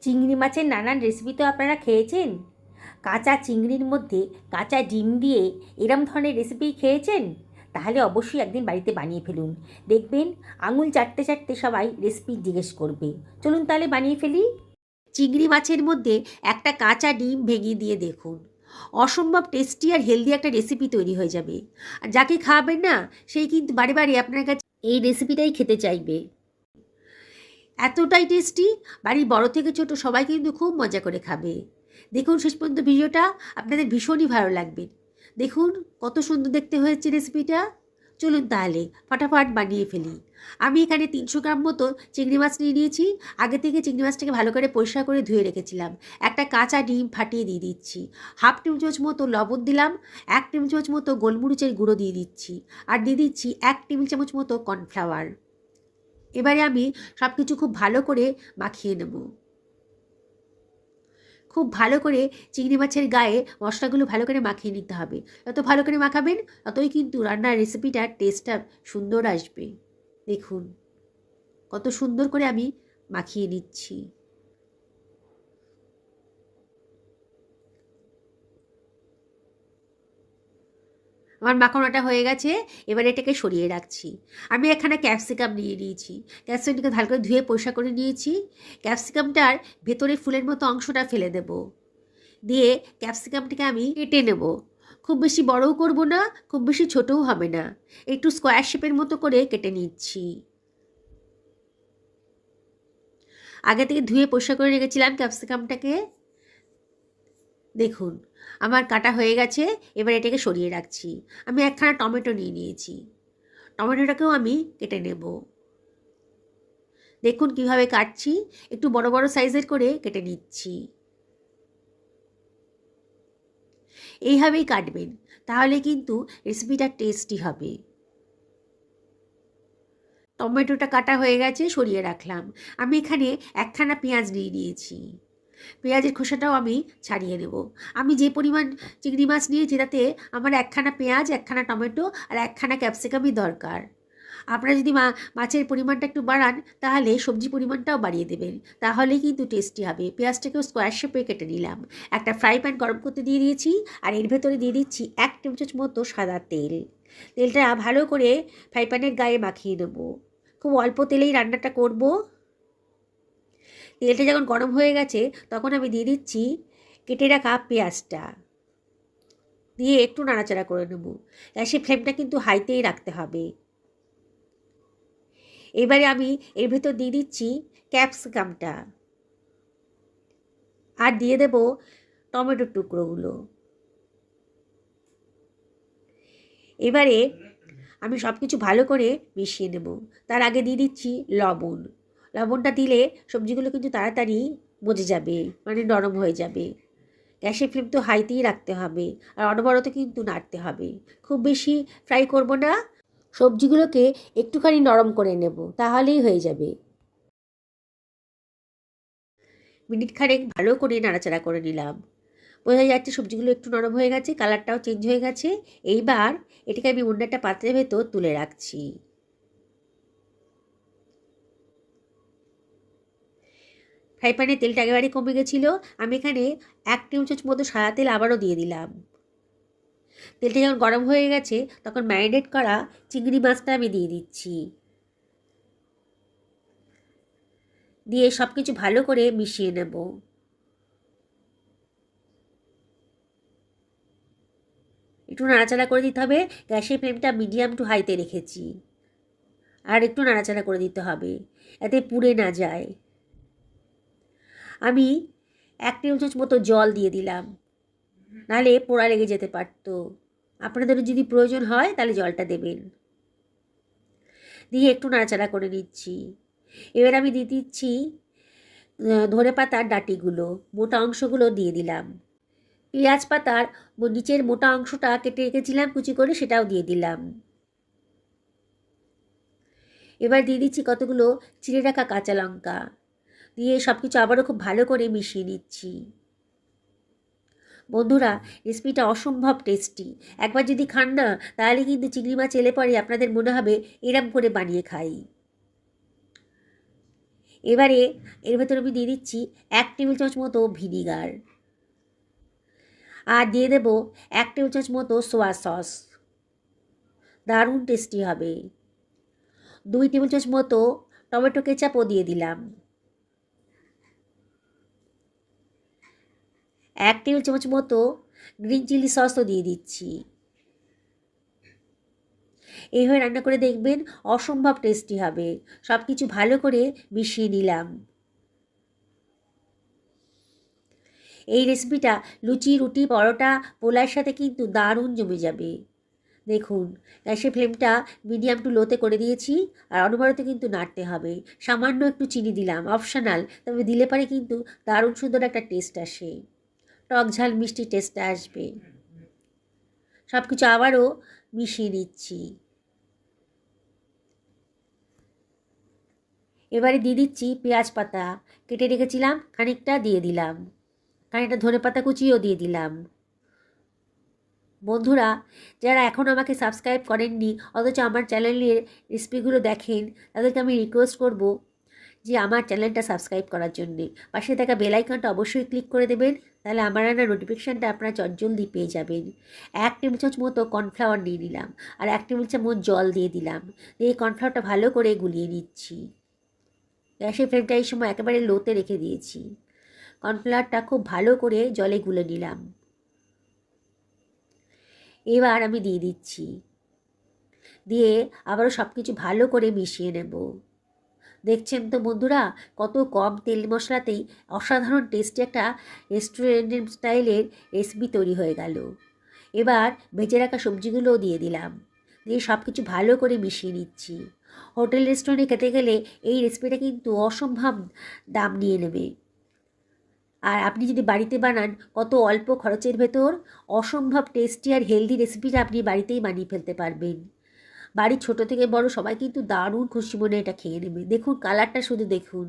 চিংড়ি মাছের নানান রেসিপি তো আপনারা খেয়েছেন। কাঁচা চিংড়ির মধ্যে কাঁচা ডিম দিয়ে এরম ধরনের রেসিপি খেয়েছেন? তাহলে অবশ্যই একদিন বাড়িতে বানিয়ে ফেলুন। দেখবেন আঙুল চাটতে চাটতে সবাই রেসিপি জিজ্ঞেস করবে। চলুন তাহলে বানিয়ে ফেলি। চিংড়ি মাছের মধ্যে একটা কাঁচা ডিম ভেঙে দিয়ে দেখুন, অসম্ভব টেস্টি আর হেলদি একটা রেসিপি তৈরি হয়ে যাবে। আর যাকে খাওয়াবেন না, সেই কিন্তু বারে বারে আপনার কাছে এই রেসিপিটাই খেতে চাইবে। এতটাই টেস্টি, বাড়ির বড় থেকে ছোট সবাই কিন্তু খুব মজা করে খাবে। দেখুন শেষ পর্যন্ত ভিডিওটা, আপনাদের ভীষণই ভালো লাগবে। দেখুন কত সুন্দর দেখতে হয়েছে রেসিপিটা। চলুন তাহলে ফটাফট বানিয়ে ফেলি। আমি এখানে 300 গ্রাম মতো চিংড়ি মাছ নিয়ে নিয়েছি। আগে থেকে চিংড়ি মাছটাকে ভালো করে পরিষ্কার করে ধুয়ে রেখেছিলাম। একটা কাঁচা ডিম ফাটিয়ে দিয়ে দিচ্ছি। হাফ টেবিল চামচ মতো লবণ দিলাম, 1 টেবিল চামচ মতো গোলমরিচের গুঁড়ো দিয়ে দিচ্ছি, আর দিয়ে দিচ্ছি 1 টেবিল চামচ মতো কর্নফ্লাওয়ার। এবারে আমি সব কিছু খুব ভালো করে মাখিয়ে নেব। খুব ভালো করে চিংড়ি মাছের গায়ে মশলাগুলো ভালো করে মাখিয়ে নিতে হবে। যত ভালো করে মাখাবেন ততই কিন্তু রান্নার রেসিপিটার টেস্টটা সুন্দর আসবে। দেখুন কত সুন্দর করে আমি মাখিয়ে নিচ্ছি। আমার মাখানোটা হয়ে গেছে। এবার এটাকে সরিয়ে রাখছি। আমি এখানে ক্যাপসিকাম নিয়ে নিয়েছি। ক্যাপসিকামটাকে ভালো করে ধুয়ে পরিষ্কার করে নিয়েছি। ক্যাপসিকামটার ভেতরে ফুলের মতো অংশটা ফেলে দেব। দিয়ে ক্যাপসিকামটাকে আমি কেটে নেব। খুব বেশি বড়ও করব না, খুব বেশি ছোটও হবে না, একটু স্কোয়ার শেপের মতো করে কেটে নিচ্ছি। আগে থেকে ধুয়ে পরিষ্কার করে রেখেছিলাম ক্যাপসিকামটাকে। দেখুন আমার কাটা হয়ে গেছে। এবার এটাকে সরিয়ে রাখছি। আমি একখানা টমেটো নিয়ে নিয়েছি। টমেটোটাকেও আমি কেটে নেব। দেখুন কিভাবে কাটছি, একটু বড় বড় সাইজের করে কেটে নিচ্ছি। এইভাবেই কাটবেন, তাহলে কিন্তু রেসিপিটা টেস্টি হবে। টমেটোটা কাটা হয়ে গেছে, সরিয়ে রাখলাম। আমি এখানে একখানা পেঁয়াজ নিয়ে নিয়েছি। পেঁয়াজের খোসাটাও আমি ছাড়িয়ে নেব। আমি যে পরিমাণ চিংড়ি মাছ নিয়েছি তাতে আমার একখানা পেঁয়াজ, একখানা টমেটো আর একখানা ক্যাপসিকামই দরকার। আপনারা যদি মাছের পরিমাণটা একটু বাড়ান তাহলে সবজি পরিমাণটাও বাড়িয়ে দেবেন, তাহলেই কিন্তু টেস্টি হবে। পেঁয়াজটাকেও স্কোয়ার শেপে কেটে নিলাম। একটা ফ্রাই প্যান গরম করতে দিয়ে দিয়েছি, আর এর ভেতরে দিয়ে দিচ্ছি 1 টেবিল চামচ মতো সাদা তেল। তেলটা ভালো করে ফ্রাই প্যানের গায়ে মাখিয়ে নেব। খুব অল্প তেলেই রান্নাটা করব। তেলটা যখন গরম হয়ে গেছে তখন আমি দিয়ে দিচ্ছি কেটে রাখা পেঁয়াজটা, দিয়ে একটু নাড়াচাড়া করে নেব। গ্যাসের ফ্লেমটা কিন্তু হাইতেই রাখতে হবে। এবারে আমি এর ভেতর দিয়ে দিচ্ছি ক্যাপসিকামটা, আর দিয়ে দেব টমেটোর টুকরোগুলো। এবারে আমি সব কিছু ভালো করে মিশিয়ে নেব। তার আগে দিয়ে দিচ্ছি লবণ। লবণটা দিলে সবজিগুলো কিন্তু তাড়াতাড়ি মজে যাবে, মানে নরম হয়ে যাবে। গ্যাসের ফ্লেম তো হাইতেই রাখতে হবে, আর অনবরত কিন্তু নাড়তে হবে। খুব বেশি ফ্রাই করব না, সবজিগুলোকে একটুখানি নরম করে নেব, তাহলেই হয়ে যাবে। মিনিট খানেক ভালো করে নাড়াচাড়া করে নিলাম। বোঝা যাচ্ছে সবজিগুলো একটু নরম হয়ে গেছে, কালারটাও চেঞ্জ হয়ে গেছে। এইবার এটাকে আমি অন্য একটা পাত্রের ভেতর তুলে রাখছি। ফ্রাই প্যানে তেলটা একেবারে কমে গেছিলো। আমি এখানে 1 টেবিল চামচ মতো সাদা তেল আবারও দিয়ে দিলাম। তেলটা যখন গরম হয়ে গেছে তখন ম্যারিনেট করা চিংড়ি মাছটা আমি দিয়ে দিচ্ছি। দিয়ে সব কিছু ভালো করে মিশিয়ে নেব। একটু নাড়াচাড়া করে দিতে হবে। গ্যাসের ফ্লেমটা মিডিয়াম টু হাইতে রেখেছি, আর একটু নাড়াচাড়া করে দিতে হবে যাতে পুড়ে না যায়। আমি 1 টেবিল চামচ মতো জল দিয়ে দিলাম, নাহলে পোড়া লেগে যেতে পারতো। আপনাদেরও যদি প্রয়োজন হয় তাহলে জলটা দেবেন। দিয়ে একটু নাড়াচাড়া করে নিচ্ছি। এবার আমি দিয়ে দিচ্ছি ধনে পাতার ডাঁটিগুলো, মোটা অংশগুলো দিয়ে দিলাম। পেঁয়াজ পাতার নিচের মোটা অংশটা কেটে রেখেছিলাম কুচি করে, সেটাও দিয়ে দিলাম। এবার দিয়ে দিচ্ছি কতগুলো চিড়ে রাখা কাঁচা লঙ্কা। দিয়ে সব কিছু আবারও খুব ভালো করে মিশিয়ে নিচ্ছি। বন্ধুরা, রেসিপিটা অসম্ভব টেস্টি। একবার যদি খান না তাহলে কিন্তু চিংড়ি মাছ এলে পরে আপনাদের মনে হবে এরম করে বানিয়ে খাই। এবারে এর ভেতরে আমি দিয়ে দিচ্ছি 1 টেবিল চামচ মতো ভিনিগার, আর দিয়ে দেবো 1 টেবিল চামচ মতো সোয়া সস, দারুণ টেস্টি হবে। 2 টেবিল চামচ মতো টমেটো কেচাপও দিয়ে দিলাম। 1 টেবিল চামচ মতো গ্রিন চিলি সসও দিয়ে দিচ্ছি। এইভাবে রান্না করে দেখবেন, অসম্ভব টেস্টি হবে। সব কিছু ভালো করে মিশিয়ে নিলাম। এই রেসিপিটা লুচি, রুটি, পরোটা, পোলার সাথে কিন্তু দারুণ জমে যাবে। দেখুন, গ্যাসের ফ্লেমটা মিডিয়াম টু লোতে করে দিয়েছি, আর অনবরত কিন্তু নাড়তে হবে। সামান্য একটু চিনি দিলাম, অপশনাল, তবে দিলে পারে কিন্তু দারুণ সুন্দর একটা টেস্ট আসে, টক ঝাল মিষ্টি টেস্ট আসবে। সব কিছু আবারও মিশিয়ে নিচ্ছি। এবারে দিয়ে দিচ্ছি পেঁয়াজ পাতা, কেটে রেখেছিলাম খানিকটা দিয়ে দিলাম, খানিকটা ধনেপাতা কুচিও দিয়ে দিলাম। বন্ধুরা, যারা এখন আমাকে সাবস্ক্রাইব করেননি অথচ আমার চ্যানেলের রেসিপিগুলো দেখেন, তাদেরকে আমি রিকোয়েস্ট করব যে আমার চ্যানেলটা সাবস্ক্রাইব করার জন্যে পাশে থাকা বেল আইকনটা অবশ্যই ক্লিক করে দেবেন, তাহলে আমার রান্না নোটিফিকেশানটা আপনারা চটজলদি পেয়ে যাবেন। 1 টেবিল চামচ মতো কর্নফ্লাওয়ার নিয়ে নিলাম, আর 1 টেবিল চামচ জল দিয়ে দিলাম, দিয়ে কর্নফ্লাওয়ারটা ভালো করে গুলিয়ে নিচ্ছি। গ্যাসের ফ্লেমটা এই সময় একেবারে লোতে রেখে দিয়েছি। কর্নফ্লাওয়ারটা খুব ভালো করে জলে গুলে নিলাম। এবার আমি দিয়ে দিচ্ছি, দিয়ে আবারও সব কিছু ভালো করে মিশিয়ে নেব। দেখছেন তো বন্ধুরা, কত কম তেল মশলাতেই অসাধারণ টেস্টি একটা রেস্টুরেন্টের স্টাইলের রেসিপি তৈরি হয়ে গেল। এবার ভেজে রাখা সবজিগুলোও দিয়ে দিলাম, দিয়ে সব কিছু ভালো করে মিশিয়ে নিচ্ছি। হোটেল রেস্টুরেন্টে খেতে গেলে এই রেসিপিটা কিন্তু অসম্ভব দাম নিয়ে নেবে, আর আপনি যদি বাড়িতে বানান, কত অল্প খরচের ভেতর অসম্ভব টেস্টি আর হেলদি রেসিপিটা আপনি বাড়িতেই বানিয়ে ফেলতে পারবেন। বাড়ির ছোট থেকে বড় সবাই কিন্তু দারুণ খুশি মনে এটা খেয়ে নেবে। দেখুন কালারটা শুধু দেখুন,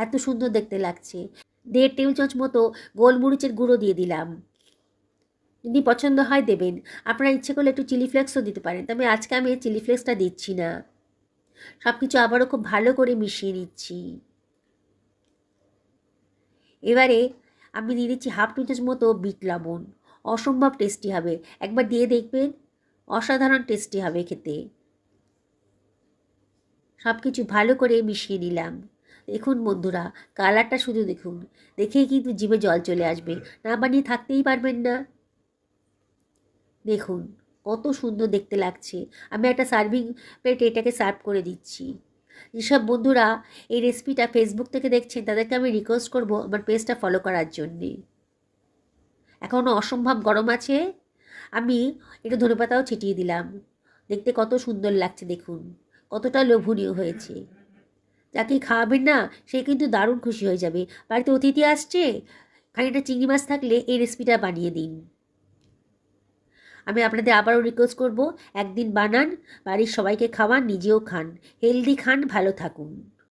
এত সুন্দর দেখতে লাগছে। 1.5 টেবিল চামচ মতো গোলমরিচের গুঁড়ো দিয়ে দিলাম, যদি পছন্দ হয় দেবেন। আপনারা ইচ্ছে করলে একটু চিলি ফ্লেক্সও দিতে পারেন, তবে আজকে আমি চিলি ফ্লেক্সটা দিচ্ছি না। সব কিছু আবারও খুব ভালো করে মিশিয়ে নিচ্ছি। এবারে আমি দিয়ে দিচ্ছি 1/2 টি চামচ মতো বিট লবণ, অসম্ভব টেস্টি হবে। একবার দিয়ে দেখবেন, অসাধারণ টেস্টি হবে খেতে। সব কিছু ভালো করে মিশিয়ে নিলাম। দেখুন বন্ধুরা, কালারটা শুধু দেখুন, দেখেই কিন্তু জিভে জল চলে আসবে, না বানিয়ে থাকতেই পারবেন না। দেখুন কত সুন্দর দেখতে লাগছে। আমি একটা সার্ভিং প্লেটে এটাকে সার্ভ করে দিচ্ছি। যেসব বন্ধুরা এই রেসিপিটা ফেসবুক থেকে দেখছেন, তাদেরকে আমি রিকোয়েস্ট করব আমার পেজটা ফলো করার জন্যে। এখনও অসম্ভব গরম আছে, আমি একটু ধনেপাতাও ছিটিয়ে দিলাম। দেখতে কত সুন্দর লাগছে দেখুন, কতটা লোভনীয় হয়েছে। যাকে খাওয়াবেন না, সে কিন্তু দারুণ খুশি হয়ে যাবে। বাড়িতে অতিথি আসছে, খানিকটা চিংড়ি মাছ থাকলে এই রেসিপিটা বানিয়ে দিন। আমি আপনাদের আবারও রিকোয়েস্ট করব, একদিন বানান, বাড়ির সবাইকে খাওয়ান, নিজেও খান, হেলদি খান, ভালো থাকুন।